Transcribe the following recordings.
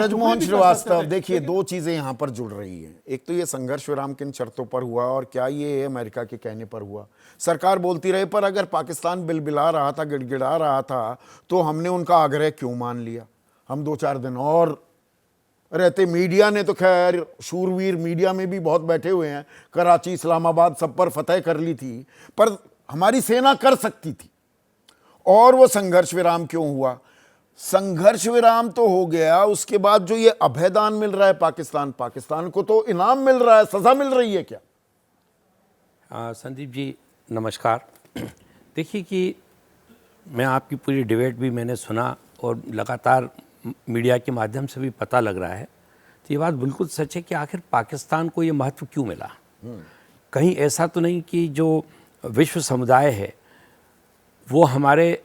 ब्रजमोहन श्रीवास्तव, देखिए दो चीजें यहाँ पर जुड़ रही हैं। एक तो ये संघर्ष विराम किन शर्तों पर हुआ और क्या ये अमेरिका के कहने पर हुआ। सरकार बोलती रही, पर अगर पाकिस्तान बिलबिला रहा था, गिड़गिड़ा रहा था, तो हमने उनका आग्रह क्यों मान लिया? हम 2-4 दिन और रहते। मीडिया ने तो खैर, शूरवीर मीडिया में भी बहुत बैठे हुए हैं, कराची, इस्लामाबाद सब पर फतह कर ली थी, पर हमारी सेना कर सकती थी। और वो संघर्ष विराम क्यों हुआ? संघर्ष विराम तो हो गया, उसके बाद जो ये अभयदान मिल रहा है पाकिस्तान को तो इनाम मिल रहा है, सजा मिल रही है क्या? संदीप जी नमस्कार। देखिए कि मैं आपकी पूरी डिबेट भी मैंने सुना और लगातार मीडिया के माध्यम से भी पता लग रहा है, तो ये बात बिल्कुल सच है कि आखिर पाकिस्तान को ये महत्व क्यों मिला। कहीं ऐसा तो नहीं कि जो विश्व समुदाय है वो हमारे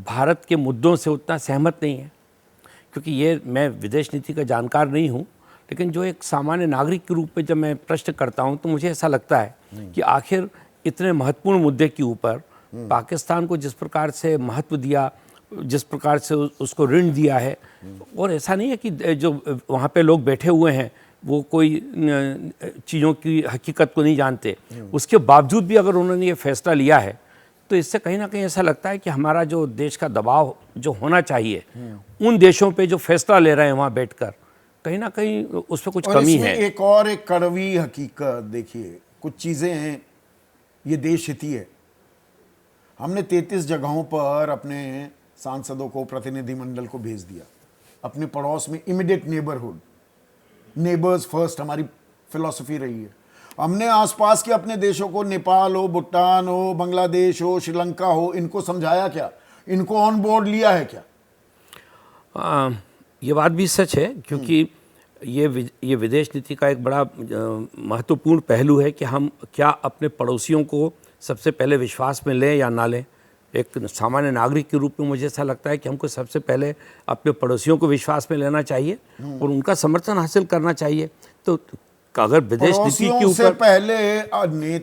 भारत के मुद्दों से उतना सहमत नहीं है, क्योंकि ये मैं विदेश नीति का जानकार नहीं हूँ, लेकिन जो एक सामान्य नागरिक के रूप में जब मैं प्रश्न करता हूँ तो मुझे ऐसा लगता है कि आखिर इतने महत्वपूर्ण मुद्दे के ऊपर पाकिस्तान को जिस प्रकार से महत्व दिया, जिस प्रकार से उसको ऋण दिया है, और ऐसा नहीं है कि जो वहाँ पे लोग बैठे हुए हैं वो कोई चीज़ों की हकीकत को नहीं जानते, उसके बावजूद भी अगर उन्होंने ये फैसला लिया है तो इससे कहीं ना कहीं ऐसा लगता है कि हमारा जो देश का दबाव जो होना चाहिए उन देशों पे जो फैसला ले रहे हैं वहाँ बैठकर, कहीं ना कहीं उस पर कुछ कमी है। एक कड़वी हकीकत देखिए, कुछ चीज़ें हैं, ये देश हित ही है। हमने 33 जगहों पर अपने सांसदों को, प्रतिनिधिमंडल को भेज दिया अपने पड़ोस में। इमीडिएट नेबरहुड, नेबर्स फर्स्ट हमारी फिलॉसफी रही है। हमने आसपास के अपने देशों को, नेपाल हो, भूटान हो, बांग्लादेश हो, श्रीलंका हो, इनको समझाया क्या? इनको ऑन बोर्ड लिया है क्या? ये बात भी सच है, क्योंकि ये विदेश नीति का एक बड़ा महत्वपूर्ण पहलू है कि हम क्या अपने पड़ोसियों को सबसे पहले विश्वास में लें या ना लें। एक सामान्य नागरिक के रूप में मुझे ऐसा लगता है कि हमको सबसे पहले अपने पड़ोसियों को विश्वास में लेना चाहिए और उनका समर्थन हासिल करना चाहिए। तो अगर विदेश नीति के ऊपर पहले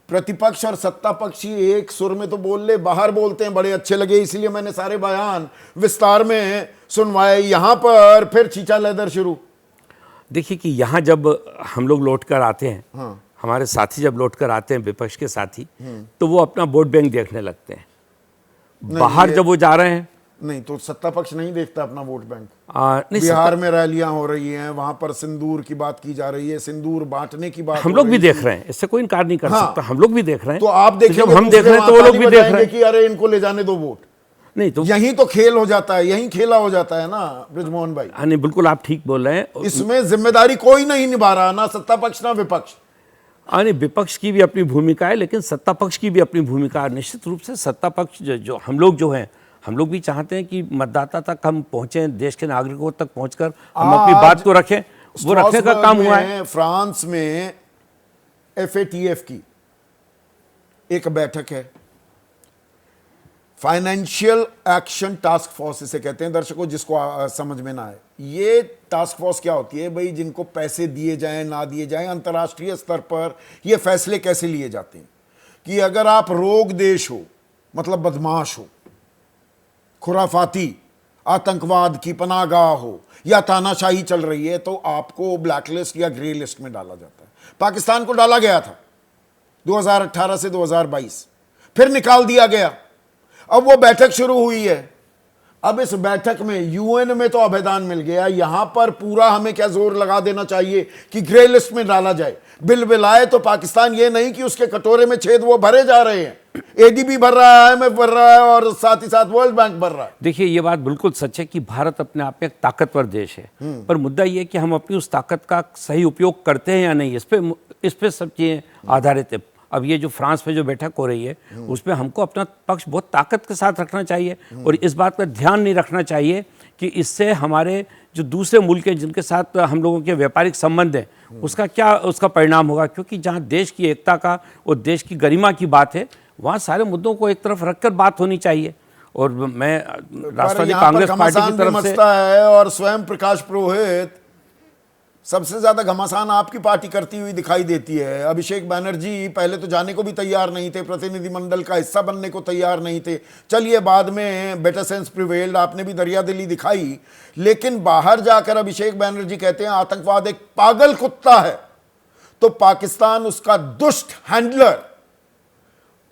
प्रतिपक्ष और सत्ता पक्षी एक सुर में तो बोल ले, बाहर बोलते हैं, बड़े अच्छे लगे, इसलिए मैंने सारे बयान विस्तार में सुनवाए। यहाँ पर फिर चीचा लेदर शुरू। देखिए कि यहाँ जब हम लोग लौट कर आते हैं, हमारे साथी जब लौट कर आते हैं, विपक्ष के साथी, तो वो अपना वोट बैंक देखने लगते हैं। बाहर जब वो जा रहे हैं, नहीं तो सत्ता पक्ष नहीं देखता अपना वोट बैंक। बिहार में रैलियां हो रही हैं, वहां पर सिंदूर की बात की जा रही है, सिंदूर बांटने की बात हम लोग भी देख रहे हैं, इससे कोई इनकार नहीं कर सकता। हम लोग भी देख रहे हैं, तो आप देखेंगे, जब हम देख रहे हैं तो वो लोग भी देख रहे हैं कि अरे इनको ले जाने दो वोट। नहीं तो यही तो खेल हो जाता है, यही खेला हो जाता है ना ब्रजमोहन भाई। हाँ नहीं, बिल्कुल आप ठीक बोल रहे हैं। इसमें जिम्मेदारी कोई नहीं निभा रहा, ना सत्ता पक्ष ना विपक्ष। हाँ नहीं, विपक्ष की भी अपनी भूमिका है, लेकिन सत्ता पक्ष की भी अपनी भूमिका है। निश्चित रूप से सत्ता पक्ष जो हम लोग जो हैं, हम लोग भी चाहते हैं कि मतदाता तक हम पहुंचें, देश के नागरिकों तक पहुंचकर हम अपनी बात को रखें। वो रखने का काम हुआ है। फ्रांस में FATF की एक बैठक है, फाइनेंशियल एक्शन टास्क फोर्स इसे कहते हैं दर्शकों, जिसको समझ में ना आए। ये टास्क फोर्स क्या होती है भाई? जिनको पैसे दिए जाएं ना दिए जाएं, अंतर्राष्ट्रीय स्तर पर ये फैसले कैसे लिए जाते हैं कि अगर आप रोग देश हो, मतलब बदमाश हो, खुराफाती आतंकवाद की पनाहगाह हो, या तानाशाही चल रही है, तो आपको ब्लैक लिस्ट या ग्रे लिस्ट में डाला जाता है। पाकिस्तान को डाला गया था 2018 से 2022, फिर निकाल दिया गया। अब वो बैठक शुरू हुई है। अब इस बैठक में UN में तो अभयदान मिल गया, यहां पर पूरा हमें क्या जोर लगा देना चाहिए कि ग्रे लिस्ट में डाला जाए। बिल बिलाए तो पाकिस्तान ये नहीं कि उसके कटोरे में छेद वो भरे जा रहे हैं, ADB भर रहा है, IMF भर रहा है, और साथ ही साथ वर्ल्ड बैंक भर रहा है। देखिए ये बात बिल्कुल सच है कि भारत अपने आप में एक ताकतवर देश है, पर मुद्दा ये है कि हम अपनी उस ताकत का सही उपयोग करते हैं या नहीं, इस पे सब चीजें आधारित है। अब ये जो फ्रांस में जो बैठक हो रही है, उसमें हमको अपना पक्ष बहुत ताकत के साथ रखना चाहिए और इस बात पर ध्यान नहीं रखना चाहिए कि इससे हमारे जो दूसरे मुल्क हैं जिनके साथ हम लोगों के व्यापारिक संबंध हैं, उसका परिणाम होगा। क्योंकि जहाँ देश की एकता का और देश की गरिमा की बात है, वहाँ सारे मुद्दों को एक तरफ रखकर बात होनी चाहिए। और मैं राष्ट्रवादी कांग्रेस पार्टी की तरफ से है, और स्वयं प्रकाश पुरोहित सबसे ज्यादा घमासान आपकी पार्टी करती हुई दिखाई देती है। अभिषेक बैनर्जी पहले तो जाने को भी तैयार नहीं थे, प्रतिनिधिमंडल का हिस्सा बनने को तैयार नहीं थे। चलिए बाद में बेटर सेंस प्रिवेल्ड, आपने भी दरियादिली दिखाई, लेकिन बाहर जाकर अभिषेक बैनर्जी कहते हैं आतंकवाद एक पागल कुत्ता है, तो पाकिस्तान उसका दुष्ट हैंडलर।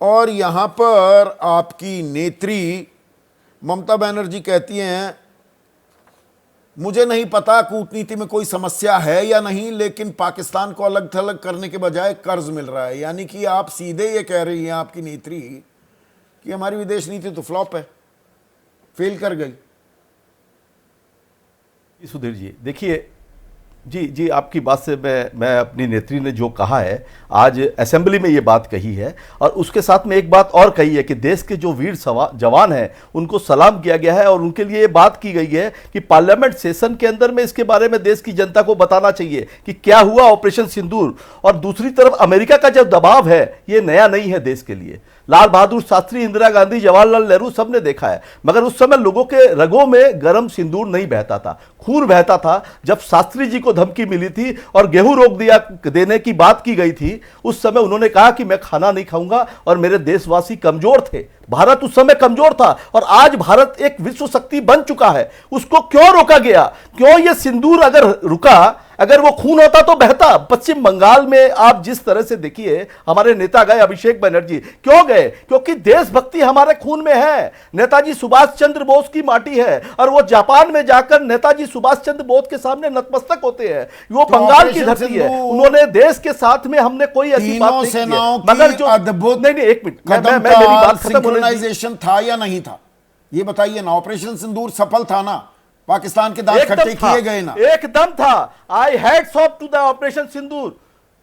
और यहां पर आपकी नेत्री ममता बनर्जी कहती हैं मुझे नहीं पता कूटनीति में कोई समस्या है या नहीं, लेकिन पाकिस्तान को अलग थलग करने के बजाय कर्ज मिल रहा है। यानी कि आप सीधे ये कह रही हैं आपकी नेत्री कि हमारी विदेश नीति तो फ्लॉप है, फेल कर गई। सुधीर जी देखिए, जी आपकी बात से मैं अपनी नेत्री ने जो कहा है, आज असेंबली में ये बात कही है, और उसके साथ में एक बात और कही है कि देश के जो वीर जवान हैं उनको सलाम किया गया है, और उनके लिए ये बात की गई है कि पार्लियामेंट सेशन के अंदर में इसके बारे में देश की जनता को बताना चाहिए कि क्या हुआ ऑपरेशन सिंदूर। और दूसरी तरफ अमेरिका का जो दबाव है ये नया नहीं है देश के लिए। लाल बहादुर शास्त्री, इंदिरा गांधी, जवाहरलाल नेहरू सबने देखा है, मगर उस समय लोगों के रगों में गर्म सिंदूर नहीं बहता था, खून बहता था। जब शास्त्री जी को धमकी मिली थी और गेहूं रोक देने की बात की गई थी, उस समय उन्होंने कहा कि मैं खाना नहीं खाऊंगा, और मेरे देशवासी कमजोर थे। भारत उस समय कमजोर था, और आज भारत एक विश्व शक्ति बन चुका है। उसको क्यों रोका गया? क्यों ये सिंदूर अगर रुका, अगर वो खून होता तो बहता। पश्चिम बंगाल में आप जिस तरह से देखिए, हमारे नेता गए, अभिषेक बनर्जी क्यों गए? क्योंकि देशभक्ति हमारे खून में है। नेताजी सुभाष चंद्र बोस की माटी है, और वो जापान में जाकर नेताजी सुभाष चंद्र बोस के सामने नतमस्तक होते हैं। वो तो बंगाल की धरती है, उन्होंने देश के साथ में हमने कोई ऐसी बात नहीं की है। मगर जो अद्भुत नहीं, एक मिनट, मैं मेरी बात खत्म होने सिंक्रोनाइजेशन था या नहीं था, ये बताइए ना। ऑपरेशन सिंदूर सफल था ना? पाकिस्तान के दांत खट्टे किए गए ना? एकदम था। I hats off to the operation Sindoor.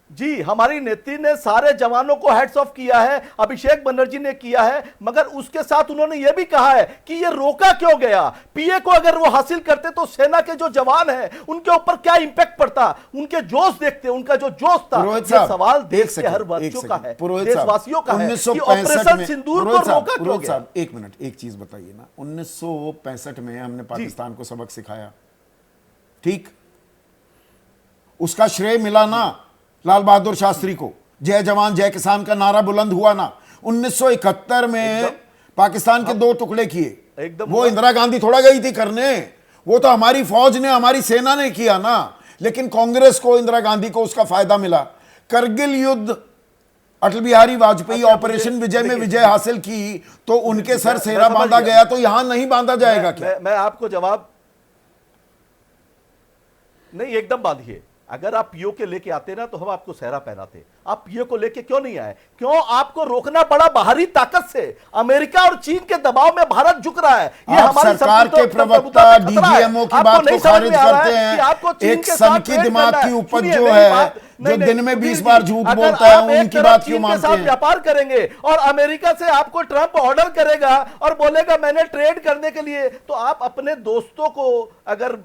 जी, हमारी नेत्री ने सारे जवानों को हैट्स ऑफ किया है, अभिषेक बनर्जी ने किया है, मगर उसके साथ उन्होंने यह भी कहा है कि यह रोका क्यों गया? पीए को अगर वो हासिल करते तो सेना के जो जवान हैं उनके ऊपर क्या इंपैक्ट पड़ता? उनके जोश देखते, उनका जो जोश था। यह सवाल देश के हर बच्चों का है, देशवासियों का है कि ऑपरेशन सिंदूर को रोका क्यों गया? एक मिनट, एक चीज बताइए ना। 1965 में हमने पाकिस्तान को सबक सिखाया, ठीक? उसका श्रेय मिला ना लाल बहादुर शास्त्री को। जय जवान जय किसान का नारा बुलंद हुआ ना 1971 में। पाकिस्तान के दो टुकड़े किए, वो इंदिरा गांधी थोड़ा गई थी करने, वो तो हमारी फौज ने, हमारी सेना ने किया ना। लेकिन कांग्रेस को, इंदिरा गांधी को उसका फायदा मिला। करगिल युद्ध, अटल बिहारी वाजपेयी ऑपरेशन विजय में विजय हासिल की, तो उनके सर सेहरा बांधा गया, तो यहां नहीं बांधा जाएगा क्या? मैं आपको जवाब नहीं, एकदम बांधिए। अगर आप पीओ के लेके आते ना तो हम आपको सहरा पहनाते। आप पीओ को लेके क्यों नहीं आए? क्यों आपको रोकना पड़ा बाहरी ताकत से? अमेरिका और चीन के दबाव में भारत झुक रहा है। ये हमारी सरकार के प्रवक्ता डीजीएमओ की बात को खारिज करते हैं। एक सन की दिमाग की उपज जो है, जो दिन में 20 बार झूठ बोलता है, उनकी बात क्यों मानते हैं? व्यापार करेंगे और अमेरिका से आपको ट्रंप ऑर्डर करेगा और बोलेगा मैंने ट्रेड करने के लिए, तो आप अपने दोस्तों को अगर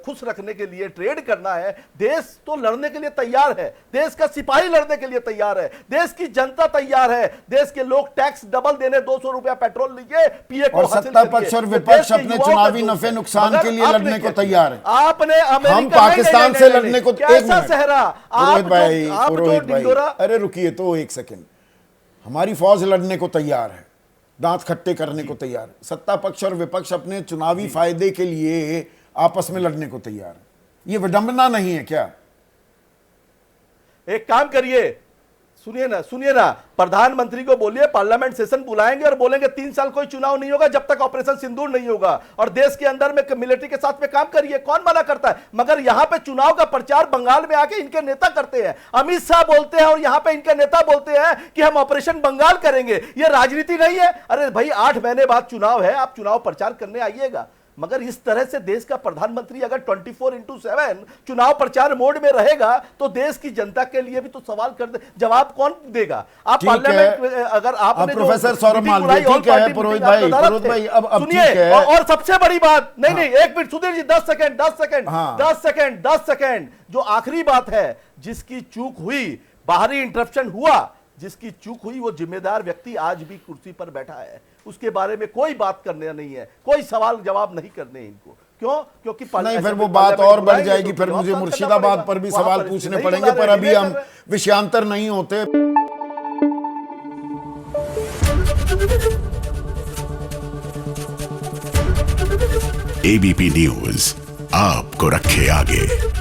खुश रखने के लिए ट्रेड करना है, देश तो लड़ने के लिए तैयार है, देश का सिपाही लड़ने के लिए तैयार है, देश की जनता तैयार है, देश के लोग टैक्स डबल देने, 200 रुपया पेट्रोल लीजिए, पीए को हासिल सत्ता पक्ष और विपक्ष अपने चुनावी नफे नुकसान के लिए लड़ने को तैयार है। आपने हम पाकिस्तान से लड़ने को, कैसा सहरा पुरोहित भाई, अरे रुकिए तो एक सेकंड। हमारी फौज लड़ने को तैयार है, दांत खट्टे करने को तैयार है। सत्ता पक्ष और विपक्ष अपने चुनावी फायदे के लिए आपस में लड़ने को तैयार है। ये विडंबना नहीं है क्या? एक काम करिए, सुनिए ना, प्रधानमंत्री को बोलिए पार्लियामेंट सेशन बुलाएंगे और बोलेंगे 3 साल कोई चुनाव नहीं होगा जब तक ऑपरेशन सिंदूर नहीं होगा, और देश के अंदर में मिलिट्री के साथ में काम करिए। कौन मना करता है? मगर यहां पे चुनाव का प्रचार बंगाल में आके इनके नेता करते हैं, अमित शाह बोलते हैं और यहां पे इनके नेता बोलते हैं कि हम ऑपरेशन बंगाल करेंगे। यह राजनीति नहीं है। अरे भाई, 8 महीने बाद चुनाव है, आप चुनाव प्रचार करने आइएगा। मगर इस तरह से देश का प्रधानमंत्री अगर 24/7 चुनाव प्रचार मोड में रहेगा तो देश की जनता के लिए भी तो सवाल कर दे, जवाब कौन देगा? आप पार्लियामेंट अगर आपने प्रोफेसर सौरभ मालवीय, ठीक है पुरोहित भाई, अब सुनिए, और सबसे बड़ी बात, नहीं, एक मिनट सुधीर जी, 10 सेकंड, जो आखिरी बात है, जिसकी चूक हुई, बाहरी इंटरप्शन हुआ, जिसकी चूक हुई, वो जिम्मेदार व्यक्ति आज भी कुर्सी पर बैठा है। उसके बारे में कोई बात करने नहीं है, कोई सवाल जवाब नहीं करने इनको। क्यों? क्योंकि नहीं, फिर वो बात और बढ़ जाएगी, फिर मुझे मुर्शिदाबाद पर भी सवाल पूछने पड़ेंगे, पर अभी हम विषयांतर नहीं होते। एबीपी न्यूज आपको रखे आगे।